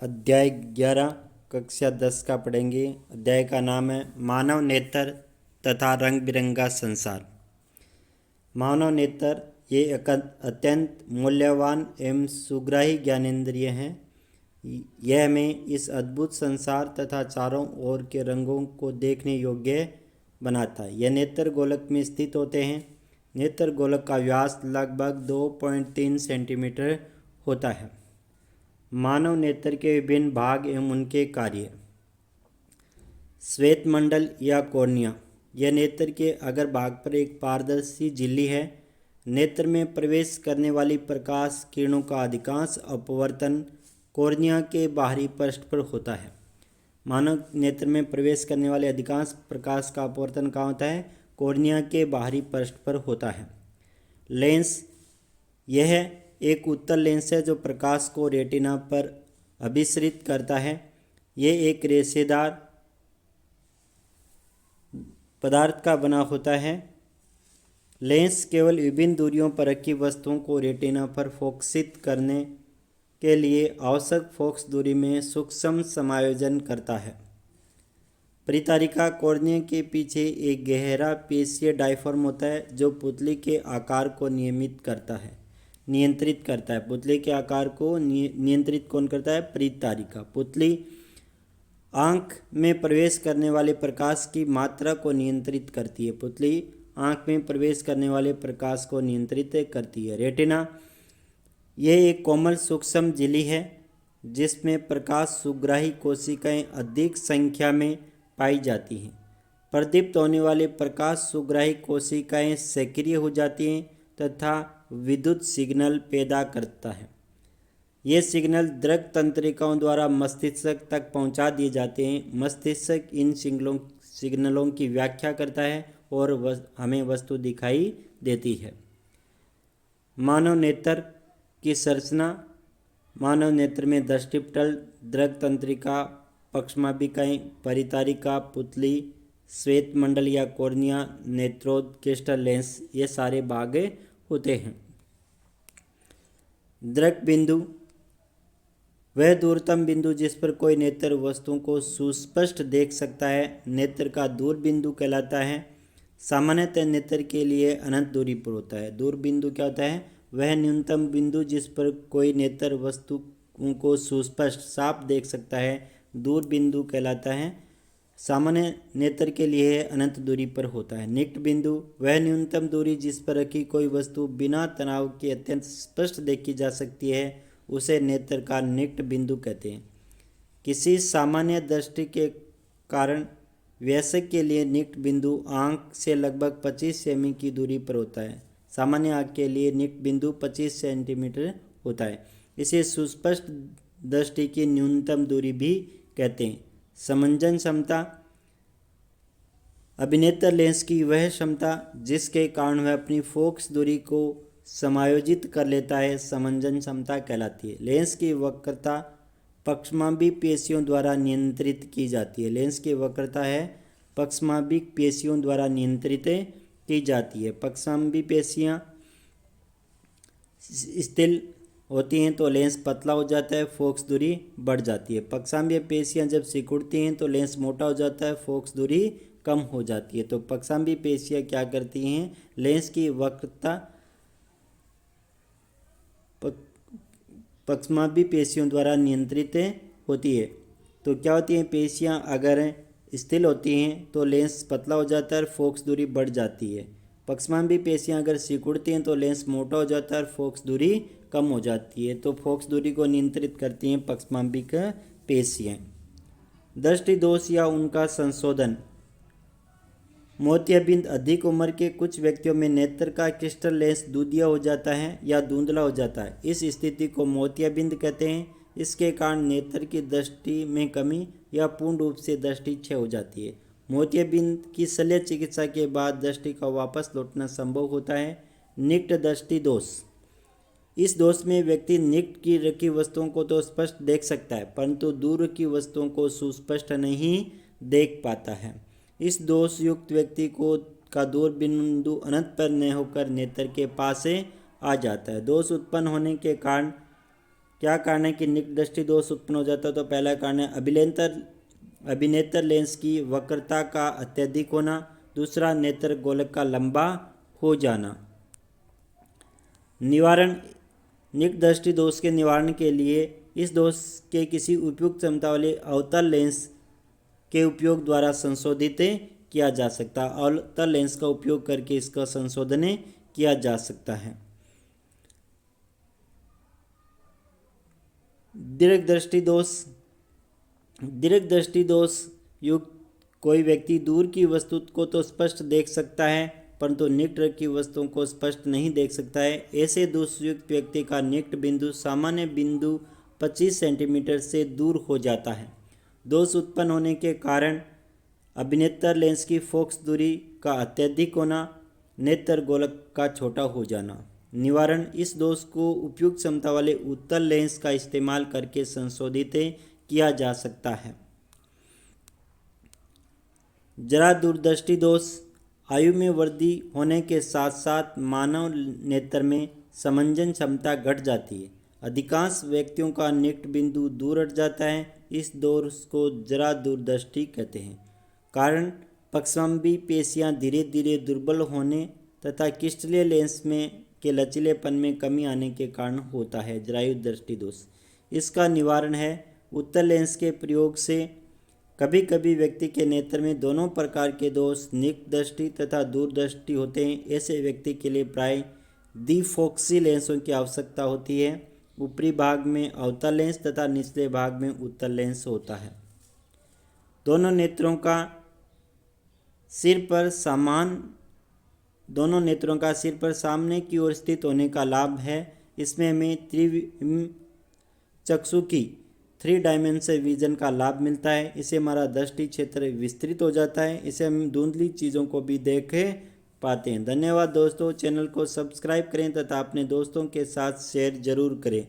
अध्याय 11 कक्षा 10 का पढ़ेंगे। अध्याय का नाम है मानव नेत्र तथा रंग बिरंगा संसार। मानव नेत्र ये एक अत्यंत मूल्यवान एवं सुग्राही ज्ञानेंद्रिय हैं। यह हमें इस अद्भुत संसार तथा चारों ओर के रंगों को देखने योग्य बनाता है। यह नेत्र गोलक में स्थित होते हैं। नेत्र गोलक का व्यास लगभग 2.3 सेंटीमीटर होता है। मानव नेत्र के विभिन्न भाग एवं उनके कार्य। श्वेत मंडल या कॉर्निया, यह नेत्र के अगर भाग पर एक पारदर्शी झिल्ली है। नेत्र में प्रवेश करने वाली प्रकाश किरणों का अधिकांश अपवर्तन कॉर्निया के बाहरी पृष्ठ पर होता है। मानव नेत्र में प्रवेश करने वाले अधिकांश प्रकाश का अपवर्तन कहाँ होता है? कॉर्निया के बाहरी पृष्ठ पर होता है। लेंस, यह एक उत्तल लेंस है जो प्रकाश को रेटिना पर अभिसरित करता है। यह एक रेशेदार पदार्थ का बना होता है। लेंस केवल विभिन्न दूरियों पर रखी वस्तुओं को रेटिना पर फोकसित करने के लिए आवश्यक फोकस दूरी में सूक्ष्म समायोजन करता है। परितारिका, कॉर्निया के पीछे एक गहरा पेशीय डायफ्राम होता है जो पुतली के आकार को नियंत्रित करता है। पुतली के आकार को नियंत्रित कौन करता है? परितारिका। पुतली आँख में प्रवेश करने वाले प्रकाश की मात्रा को नियंत्रित करती है। पुतली आँख में प्रवेश करने वाले प्रकाश को नियंत्रित करती है। रेटिना, यह एक कोमल सूक्ष्म झिल्ली है जिसमें प्रकाश सुग्राही कोशिकाएं अधिक संख्या में पाई जाती हैं। प्रदीप्त होने वाले प्रकाश सुग्राही कोशिकाएं सक्रिय हो जाती हैं तथा विद्युत सिग्नल पैदा करता है। ये सिग्नल दृक तंत्रिकाओं द्वारा मस्तिष्क तक पहुंचा दिए जाते हैं। मस्तिष्क इन सिग्नलों की व्याख्या करता है और हमें वस्तु दिखाई देती है। मानव नेत्र की संरचना। मानव नेत्र में दृष्टिपटल, दृक तंत्रिका, पक्षमापिकाएं, परितारिका, पुतली, श्वेत मंडल या कॉर्निया, नेत्रोद, क्रिस्टल लेंस, ये सारे भाग होते हैं। दृक बिंदु, वह दूरतम बिंदु जिस पर कोई नेत्र वस्तुओं को सुस्पष्ट देख सकता है, नेत्र का दूर बिंदु कहलाता है। सामान्यतः नेत्र के लिए अनंत दूरी पर होता है। दूर बिंदु क्या होता है? वह न्यूनतम बिंदु जिस पर कोई नेत्र वस्तुओं को सुस्पष्ट साफ देख सकता है, दूर बिंदु कहलाता है। सामान्य नेत्र के लिए अनंत दूरी पर होता है। निकट बिंदु, वह न्यूनतम दूरी जिस पर रखी कोई वस्तु बिना तनाव के अत्यंत स्पष्ट देखी जा सकती है, उसे नेत्र का निकट बिंदु कहते हैं। किसी सामान्य दृष्टि के कारण वयस्क के लिए निकट बिंदु आँख से लगभग 25 सेमी की दूरी पर होता है। सामान्य आँख के लिए निकट बिंदु 25 सेंटीमीटर होता है। इसे सुस्पष्ट दृष्टि की न्यूनतम दूरी भी कहते हैं। समंजन क्षमता, अभिनेत्र लेंस की वह क्षमता जिसके कारण वह अपनी फोकस दूरी को समायोजित कर लेता है, समंजन क्षमता कहलाती है। लेंस की वक्रता पक्षमापी पेशियों द्वारा नियंत्रित की जाती है। लेंस की वक्रता है पक्षमापी पेशियों द्वारा नियंत्रित की जाती है। पक्षमापी पेशियां स्थिर होती हैं तो लेंस पतला हो जाता है, फोकस दूरी बढ़ जाती है। पक्षांबीय पेशियां जब सिकुड़ती हैं तो लेंस मोटा हो जाता है, फोकस दूरी कम हो जाती है। तो पक्षांबीय पेशियां क्या करती हैं? लेंस की वक्रता पक्षमापी पेशियों द्वारा नियंत्रित होती है। तो क्या होती हैं? पेशियां अगर स्थिर होती हैं तो लेंस पतला हो जाता है और फोकस दूरी बढ़ जाती है। पक्षमापी पेशियां अगर सिकुड़ती हैं तो लेंस मोटा हो जाता है और फोकस दूरी कम हो जाती है। तो फोकस दूरी को नियंत्रित करती हैं पक्षमापी पेशियां। दृष्टि दोष या उनका संशोधन। मोतियाबिंद, अधिक उम्र के कुछ व्यक्तियों में नेत्र का क्रिस्टल लेंस दूधिया हो जाता है या धुंधला हो जाता है। इस स्थिति को मोतियाबिंद कहते हैं। इसके कारण नेत्र की दृष्टि में कमी या पूर्ण रूप से दृष्टि क्षय हो जाती है। मोतियाबिंद की शल्य चिकित्सा के बाद दृष्टि का वापस लौटना संभव होता है। निकट दृष्टि दोष, इस दोष में व्यक्ति निकट की रखी वस्तुओं को तो स्पष्ट देख सकता है परंतु दूर की वस्तुओं को सुस्पष्ट नहीं देख पाता है। इस दोष युक्त व्यक्ति का दूर बिंदु अनंत पर न होकर नेत्र के पास आ जाता है। दोष उत्पन्न होने के कारण क्या कारण है कि निकट दृष्टि दोष उत्पन्न हो जाता है? तो पहला कारण है अभिनेत्र लेंस की वक्रता का अत्यधिक होना। दूसरा, नेत्र गोलक का लंबा हो जाना। निवारण, निकट दृष्टि दोष के निवारण के लिए इस दोष के किसी उपयुक्त क्षमता वाले अवतल लेंस के उपयोग द्वारा संशोधित किया जा सकता है। अवतल लेंस का उपयोग करके इसका संशोधन किया जा सकता है। दीर्घ दृष्टि दोष, दीर्घ दृष्टि दोष युक्त कोई व्यक्ति दूर की वस्तु को तो स्पष्ट देख सकता है परंतु निकट की वस्तुओं को स्पष्ट नहीं देख सकता है। ऐसे दोषयुक्त व्यक्ति का निकट बिंदु सामान्य बिंदु 25 सेंटीमीटर से दूर हो जाता है। दोष उत्पन्न होने के कारण अभिनेत्र लेंस की फोकस दूरी का अत्यधिक होना, नेत्र गोलक का छोटा हो जाना। निवारण, इस दोष को उपयुक्त क्षमता वाले उत्तल लेंस का इस्तेमाल करके संशोधित किया जा सकता है। जरा दूरदृष्टि दोष, आयु में वृद्धि होने के साथ साथ मानव नेत्र में समंजन क्षमता घट जाती है। अधिकांश व्यक्तियों का निकट बिंदु दूर हट जाता है। इस दोष को जरा दूरदृष्टि कहते हैं। कारण, पक्षांबी पेशियां धीरे धीरे दुर्बल होने तथा क्रिस्टलीय लेंस में के लचीलेपन में कमी आने के कारण होता है। जरायु दृष्टि दोष, इसका निवारण है उत्तल लेंस के प्रयोग से। कभी कभी व्यक्ति के नेत्र में दोनों प्रकार के दोष निकट दृष्टि तथा दूरदृष्टि होते हैं। ऐसे व्यक्ति के लिए प्राय द्विफोक्सी लेंसों की आवश्यकता होती है। ऊपरी भाग में अवतल लेंस तथा निचले भाग में उत्तल लेंस होता है। दोनों नेत्रों का सिर पर सामने की ओर स्थित होने का लाभ है। इसमें हमें त्रिविम चक्षु की 3 डायमेंशनल विजन का लाभ मिलता है। इससे हमारा दृष्टि क्षेत्र विस्तृत हो जाता है। इसे हम धुंधली चीज़ों को भी देख पाते हैं। धन्यवाद दोस्तों, चैनल को सब्सक्राइब करें तथा अपने दोस्तों के साथ शेयर जरूर करें।